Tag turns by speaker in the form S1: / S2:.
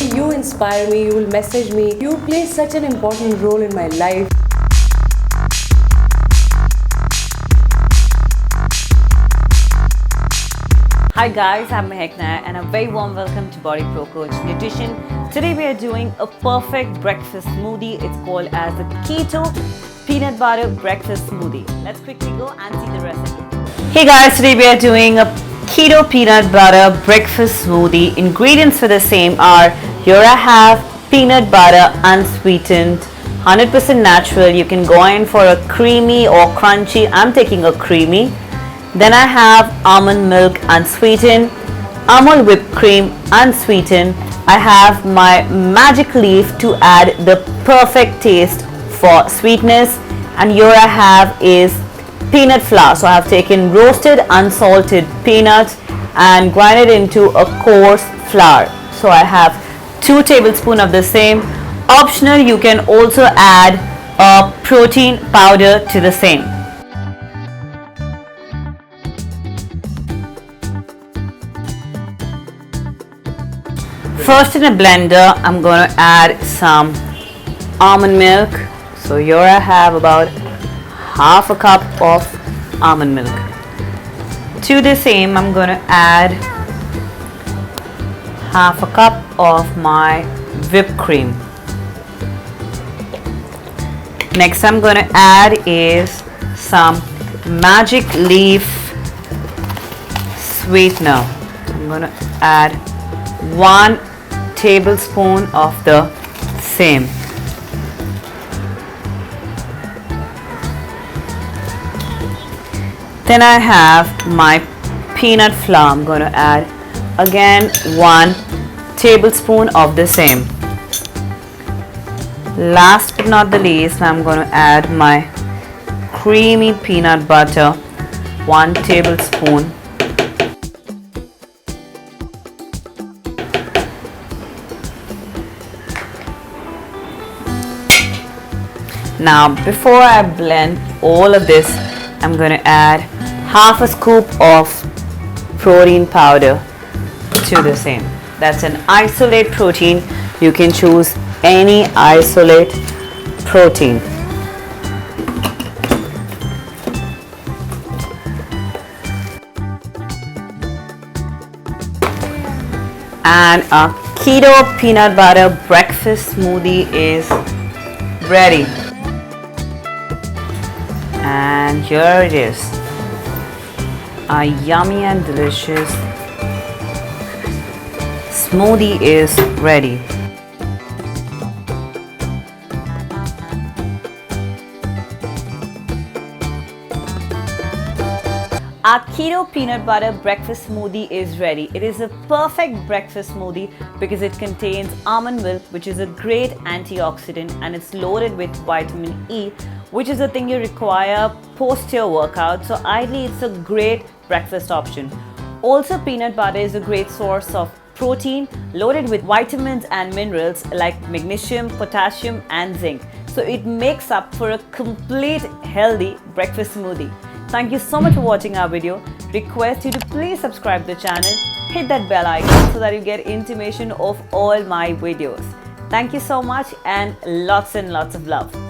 S1: You inspire me, you will message me. You play such an important role in my life.
S2: Hi guys, I'm Maahek Nair and a very warm welcome to Body Pro Coach Nutrition. Today we are doing a perfect breakfast smoothie. It's called as the Keto Peanut Butter Breakfast Smoothie. Let's quickly go and see the recipe. Hey guys, today we are doing a Keto Peanut Butter Breakfast Smoothie. Ingredients for the same are, here I have peanut butter unsweetened, 100% natural. You can go in for a creamy or crunchy. I'm taking a creamy. Then I have almond milk unsweetened, almond whipped cream unsweetened. I have my magic leaf to add the perfect taste for sweetness, and here I have is peanut flour. So I have taken roasted unsalted peanuts and grind it into a coarse flour. So I have 2 tablespoons of the same. Optional, you can also add a protein powder to the same. First, in a blender, I'm going to add some almond milk. So here I have about half a cup of almond milk. To the same, I'm going to add half a cup of my whipped cream. Next, I'm going to add is some magic leaf sweetener. I'm going to add 1 tablespoon of the same. Then I have my peanut flour. I'm going to add again 1 tablespoon of the same. Last but not the least, I'm going to add my creamy peanut butter, 1 tablespoon. Now, before I blend all of this, I'm going to add half a scoop of protein powder to the same. That's an isolate protein. You can choose any isolate protein. And a keto peanut butter breakfast smoothie is ready. And here it is, a yummy and delicious smoothie is ready. Our keto peanut butter breakfast smoothie is ready. It is a perfect breakfast smoothie because it contains almond milk, which is a great antioxidant, and it's loaded with vitamin E, which is a thing you require post your workout. So ideally, it's a great breakfast option. Also, peanut butter is a great source of protein loaded with vitamins and minerals like magnesium, potassium and zinc. So it makes up for a complete healthy breakfast smoothie. Thank you so much for watching our video. Request you to please subscribe to the channel, hit that bell icon so that you get intimation of all my videos. Thank you so much and lots of love.